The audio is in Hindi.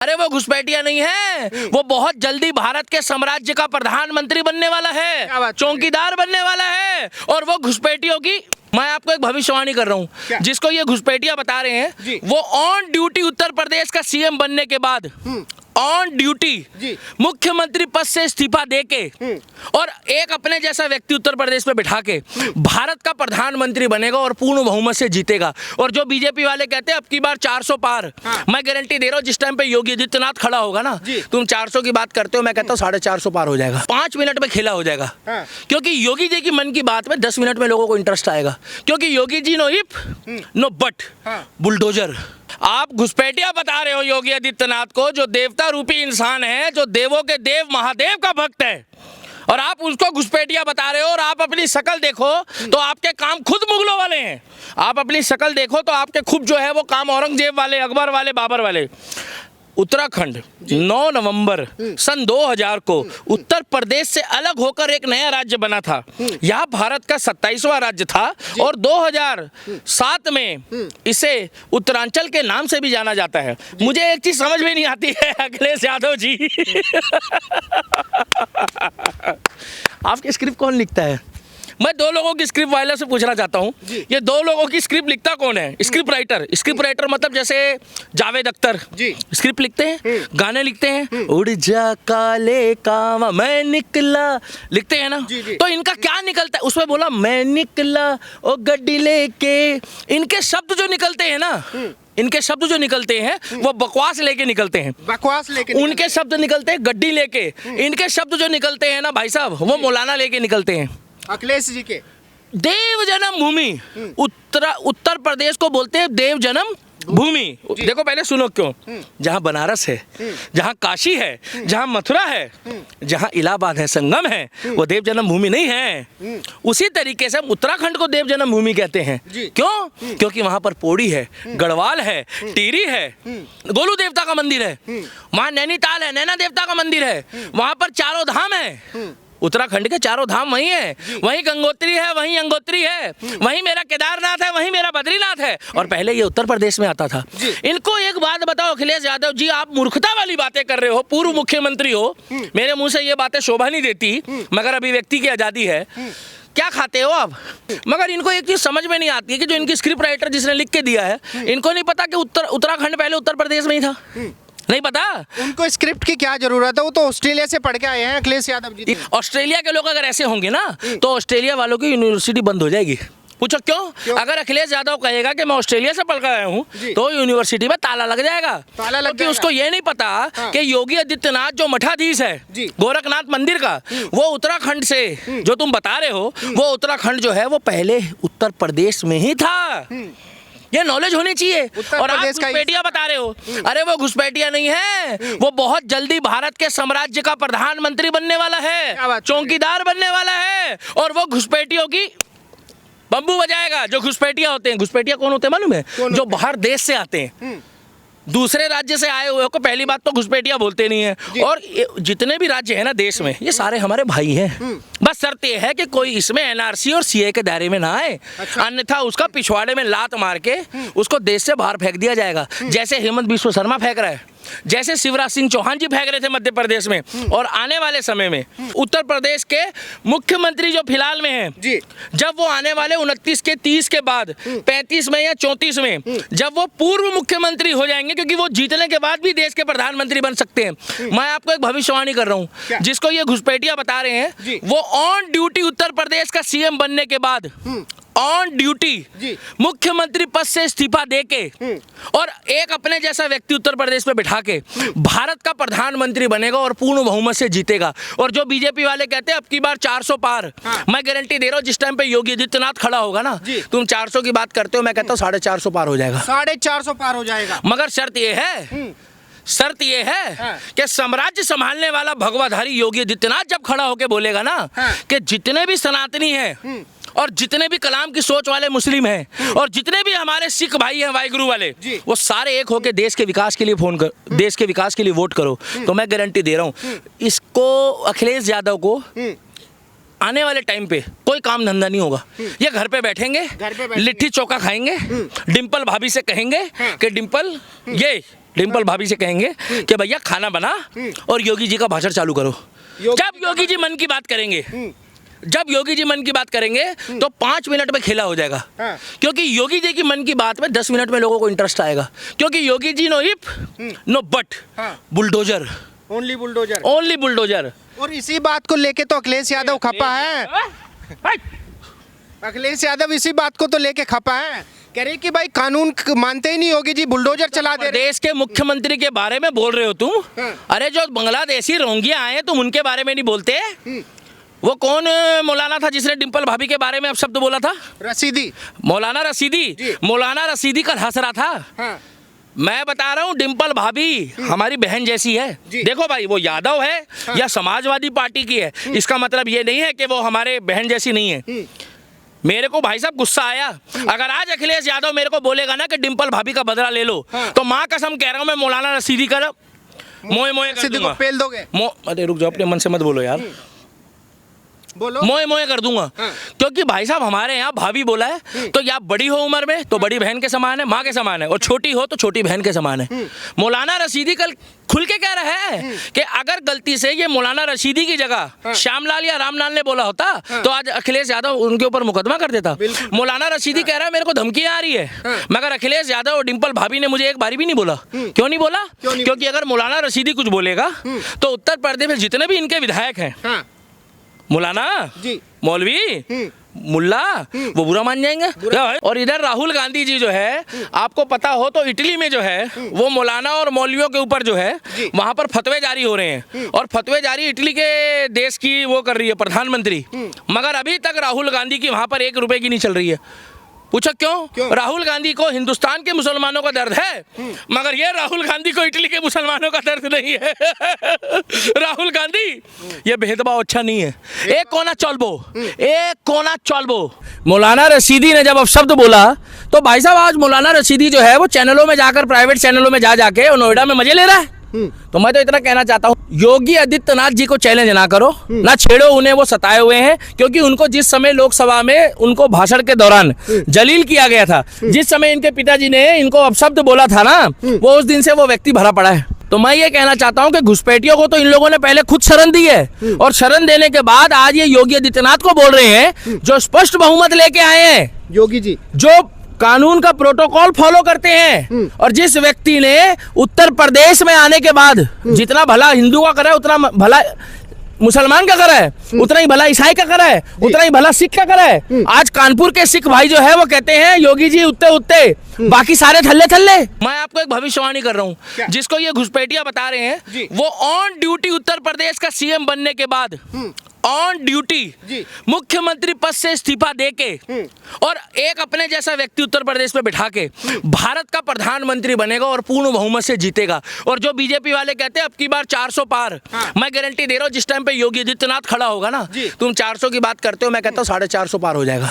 अरे वो घुसपैठिया नहीं है, वो बहुत जल्दी भारत के साम्राज्य का प्रधानमंत्री बनने वाला है, चौकीदार बनने वाला है। और वो घुसपैठियों की, मैं आपको एक भविष्यवाणी कर रहा हूँ, जिसको ये घुसपैठिया बता रहे हैं, वो ऑन ड्यूटी उत्तर प्रदेश का सीएम बनने के बाद ऑन ड्यूटी मुख्यमंत्री पद से इस्तीफा देके और एक अपने जैसा व्यक्ति उत्तर प्रदेश में बिठा के भारत का प्रधानमंत्री बनेगा और पूर्ण बहुमत से जीतेगा। और जो बीजेपी वाले कहते हैं अब की बार 400 पार, मैं गारंटी दे रहा हूँ जिस टाइम पे योगी आदित्यनाथ खड़ा होगा ना, तुम 400 की बात करते हो, मैं कहता हूँ 450 पार हो जाएगा, 5 मिनट में खेला हो जाएगा। क्योंकि योगी जी की मन की बात में 10 मिनट में लोगों को इंटरेस्ट आएगा, क्योंकि Yogi ji no if no but, bulldozer. आप घुसपैठिया बता रहे हो योगी आदित्यनाथ को, जो देवता रूपी इंसान है, जो देवों के देव महादेव का भक्त है, और आप उसको घुसपैठिया बता रहे हो। और आप अपनी शक्ल देखो तो आपके काम खुद मुगलों वाले हैं। आप अपनी शक्ल देखो तो आपके खुद जो है वो काम औरंगजेब वाले, अकबर वाले, बाबर वाले। उत्तराखंड 9 नवंबर सन 2000 को उत्तर प्रदेश से अलग होकर एक नया राज्य बना था। यह भारत का 27वां राज्य था और 2007 में इसे उत्तरांचल के नाम से भी जाना जाता है। मुझे एक चीज समझ में नहीं आती है अखिलेश यादव जी आपकी स्क्रिप्ट कौन लिखता है? मैं 2 लोगों की स्क्रिप्ट वाले से पूछना चाहता हूँ, ये 2 लोगों की स्क्रिप्ट लिखता कौन है? Script writer. स्क्रिप्ट राइटर मतलब जैसे जावेद अख्तर स्क्रिप्ट लिखते हैं, गाने लिखते हैं, उड़ जा काले कामा मैं निकला, लिखते हैं ना। तो इनका क्या निकलता है उसमें? बोला मैं निकला ओ गड्डी लेके। इनके शब्द जो निकलते हैं ना, इनके शब्द जो निकलते हैं वो बकवास लेके निकलते हैं, बकवास लेके। उनके शब्द निकलते हैं गड्डी लेके, इनके शब्द जो निकलते हैं ना भाई साहब, वो मौलाना लेके निकलते हैं। अखिलेश जी के देव जन्म भूमि, उत्तर प्रदेश को बोलते हैं देव जन्म भूमि। देखो पहले सुनो क्यों। जहाँ बनारस है, जहाँ काशी है, जहाँ मथुरा है, जहाँ इलाहाबाद है, संगम है, वो देव जन्म भूमि नहीं है। उसी तरीके से हम उत्तराखंड को देव जन्म भूमि कहते हैं। क्यों? क्योंकि वहां पर पौड़ी है, गढ़वाल है, टिहरी है, गोलू देवता का मंदिर है, वहां नैनीताल है, नैना देवता का मंदिर है, वहां पर चारों धाम है। उत्तराखंड के चारों धाम वहीं है, वहीं गंगोत्री है, वहीं यंगोत्री है, वहीं मेरा केदारनाथ है, वहीं मेरा बद्रीनाथ है। और पहले ये उत्तर प्रदेश में आता था। इनको एक बात बताओ अखिलेश यादव जी, आप मूर्खता वाली बातें कर रहे हो, पूर्व मुख्यमंत्री हो, मेरे मुंह से ये बातें शोभा नहीं देती, मगर अभिव्यक्ति की आजादी है। क्या खाते हो आप? मगर इनको एक चीज समझ में नहीं आती है कि जो इनकी स्क्रिप्ट राइटर जिसने लिख के दिया है, इनको नहीं पता कि उत्तराखंड पहले उत्तर प्रदेश में ही था। नहीं पता उनको स्क्रिप्ट की क्या जरूरत है, वो तो ऑस्ट्रेलिया से पढ़ के आए हैं अखिलेश यादव जी। ऑस्ट्रेलिया के लोग अगर ऐसे होंगे ना तो ऑस्ट्रेलिया वालों की यूनिवर्सिटी बंद हो जाएगी। पूछो क्यों? अगर अखिलेश यादव कहेगा कि मैं ऑस्ट्रेलिया से पढ़ कर आया हूँ तो यूनिवर्सिटी में ताला लग जाएगा। क्योंकि उसको ये नहीं पता कि योगी आदित्यनाथ जो मठाधीश है गोरखनाथ मंदिर का, वो उत्तराखंड से जो तुम बता रहे हो, वो उत्तराखंड जो है वो पहले उत्तर प्रदेश में ही था। ये नॉलेज होनी चाहिए। और आप घुसपैठिया बता रहे हो, अरे वो घुसपैठिया नहीं है, वो बहुत जल्दी भारत के साम्राज्य का प्रधानमंत्री बनने वाला है, चौकीदार बनने वाला है। और वो घुसपैठियों की बम्बू बजाएगा। जो घुसपैठिया होते हैं, घुसपैठिया कौन होते हैं मालूम है? जो बाहर देश से आते हैं, दूसरे राज्य से आए हुए को पहली बात तो घुसपैठिया बोलते नहीं है। और जितने भी राज्य हैं ना देश में, ये सारे हमारे भाई हैं। बस शर्त ये है कि कोई इसमें एनआरसी और सीए के दायरे में ना आए, अन्यथा उसका पिछवाड़े में लात मार के उसको देश से बाहर फेंक दिया जाएगा। जैसे हेमंत बिस्व शर्मा फेंक रहा है, जैसे शिवराज सिंह चौहान जी फेंक रहे थे मध्य प्रदेश में। और आने वाले समय में उत्तर प्रदेश के मुख्यमंत्री जो फिलहाल में हैं, जब वो आने वाले 29 के 30 के बाद 35 में या 34 में जब वो पूर्व मुख्यमंत्री हो जाएंगे, क्योंकि वो जीतने के बाद भी देश के प्रधानमंत्री बन सकते हैं। मैं आपको एक भविष्यवाणी कर रहा हूँ, जिसको ये घुसपैठिया बता रहे हैं, वो ऑन ड्यूटी उत्तर प्रदेश का सीएम बनने के बाद ऑन ड्यूटी मुख्यमंत्री पद से इस्तीफा देके और एक अपने जैसा व्यक्ति उत्तर प्रदेश में बिठा के भारत का प्रधानमंत्री बनेगा और पूर्ण बहुमत से जीतेगा। और जो बीजेपी वाले कहते हैं अब की बार 400 पार, मैं गारंटी दे रहा हूँ जिस टाइम पे योगी आदित्यनाथ खड़ा होगा ना, तुम 400 की बात करते हो, मैं कहता हूँ 450 पार हो जाएगा। 450 पार हो जाएगा। मगर शर्त ये है कि साम्राज्य संभालने वाला भगवाधारी योगी आदित्यनाथ जब खड़ा होकर बोलेगा ना कि जितने भी सनातनी हैं और जितने भी कलाम की सोच वाले मुस्लिम हैं और जितने भी हमारे सिख भाई हैं वाहिगुरु वाले, वो सारे एक होकर देश के विकास के लिए देश के विकास के लिए वोट करो, तो मैं गारंटी दे रहा हूँ इसको, अखिलेश यादव को आने वाले टाइम पे कोई काम धंधा नहीं होगा। ये घर पे बैठेंगे, लिट्टी चोखा खाएंगे, डिंपल भाभी से कहेंगे कि डिंपल ये डिम्पल भाभी से कहेंगे कि भैया खाना बना और योगी जी का भाषण चालू करो। जब योगी जी मन की बात करेंगे, जब योगी जी मन की बात करेंगे तो 5 मिनट में खेला हो जाएगा। हाँ। क्योंकि योगी जी की मन की बात में 10 मिनट में लोगों को इंटरेस्ट आएगा। क्योंकि Yogi ji no if no but, bulldozer, only bulldozer, only bulldozer. और इसी बात को लेके तो अखिलेश यादव खपा है। अखिलेश यादव इसी बात को तो लेके खपा है, कह रहे कि भाई कानून मानते ही नहीं, योगी जी बुलडोजर चला दे रहे। देश के मुख्यमंत्री के बारे में बोल रहे हो तुम। अरे जो बांग्लादेशी रोंगिया आए तुम उनके बारे में नहीं बोलते। वो कौन मौलाना था जिसने डिम्पल भाभी के बारे में अब शब्द बोला था? रसीदी, मौलाना रसीदी। मौलाना रसीदी कल हंस रहा था। हाँ। मैं बता रहा हूँ डिम्पल भाभी हमारी बहन जैसी है। देखो भाई वो यादव है या समाजवादी पार्टी की है, इसका मतलब ये नहीं है कि वो हमारे बहन जैसी नहीं है। मेरे को भाई साहब गुस्सा आया। अगर आज अखिलेश यादव मेरे को बोलेगा ना कि डिम्पल भाभी का बदला ले लो, तो माँ कसम कह रहा हूँ मैं मौलाना रसीदी का मोए मोए कर दूंगा। पेल दोगे? अरे रुक जाओ, अपने मन से मत बोलो यार। बोलो। मोए मोए कर दूंगा। क्योंकि भाई साहब हमारे यहाँ भाभी बोला है तो या बड़ी हो उम्र में तो बड़ी बहन के समान है, माँ के समान है, और छोटी हो तो छोटी बहन के समान है। मौलाना रशीदी कल खुल के कह रहा है कि अगर गलती से ये मौलाना रशीदी की जगह श्यामलाल या रामलाल ने बोला होता तो आज अखिलेश यादव उनके ऊपर मुकदमा कर देता। मौलाना रशीदी कह रहा है मेरे को धमकियां आ रही है, मगर अखिलेश यादव और डिम्पल भाभी ने मुझे एक बारी भी नहीं बोला। क्यों नहीं बोला? क्योंकि अगर मौलाना रशीदी कुछ बोलेगा तो उत्तर प्रदेश में जितने भी इनके विधायक हैं, मौलाना जी, मौलवी, मुल्ला, वो बुरा मान जाएंगे क्या भाई? और इधर राहुल गांधी जी जो है, आपको पता हो तो इटली में जो है वो मौलाना और मौलवियों के ऊपर जो है वहां पर फतवे जारी हो रहे हैं, और फतवे जारी इटली के देश की वो कर रही है प्रधानमंत्री, मगर अभी तक राहुल गांधी की वहां पर 1 रुपए की नहीं चल रही है। पूछो क्यों? राहुल गांधी को हिंदुस्तान के मुसलमानों का दर्द है, मगर ये राहुल गांधी को इटली के मुसलमानों का दर्द नहीं है। राहुल गांधी ये भेदभाव अच्छा नहीं है। एक कोना चलबो, एक कोना चलबो। मौलाना रशीदी ने जब अब शब्द बोला तो भाई साहब आज मौलाना रशीदी जो है वो चैनलों में जाकर, प्राइवेट चैनलों में जाके नोएडा में मजे ले रहा है। तो मैं तो इतना कहना चाहता हूँ, योगी आदित्यनाथ जी को चैलेंज ना करो, ना छेड़ो उन्हें, वो सताए हुए हैं। क्योंकि उनको जिस समय लोकसभा में उनको भाषण के दौरान जलील किया गया था, जिस समय इनके पिताजी ने इनको अपशब्द बोला था ना, वो उस दिन से वो व्यक्ति भरा पड़ा है। तो मैं ये कहना चाहता हूँ कि घुसपैठियों को तो इन लोगों ने पहले खुद शरण दी है, और शरण देने के बाद आज ये योगी आदित्यनाथ को बोल रहे हैं जो स्पष्ट बहुमत लेके आए हैं, योगी जी जो कानून का प्रोटोकॉल फॉलो करते हैं, और जिस व्यक्ति ने उत्तर प्रदेश में आने के बाद जितना भला हिंदू का करा है उतना भला मुसलमान का करा है, उतना ही भला ईसाई का करा है, उतना ही भला सिख का करा है। आज कानपुर के सिख भाई जो है वो कहते हैं योगी जी उत्ते उत्ते, बाकी सारे थल्ले थल्ले। मैं आपको एक भविष्यवाणी कर रहा हूँ, जिसको ये घुसपैठिया बता रहे हैं, वो ऑन ड्यूटी उत्तर प्रदेश का सीएम बनने के बाद ऑन ड्यूटी मुख्यमंत्री पद से इस्तीफा देके और एक अपने जैसा व्यक्ति उत्तर प्रदेश में बिठा के भारत का प्रधानमंत्री बनेगा और पूर्ण बहुमत से जीतेगा। और जो बीजेपी वाले कहते हैं अब की बार 400 पार, मैं गारंटी दे रहा हूँ जिस टाइम पे योगी आदित्यनाथ खड़ा होगा ना, तुम 400 की बात करते हो, मैं कहता हूँ 450 पार हो जाएगा।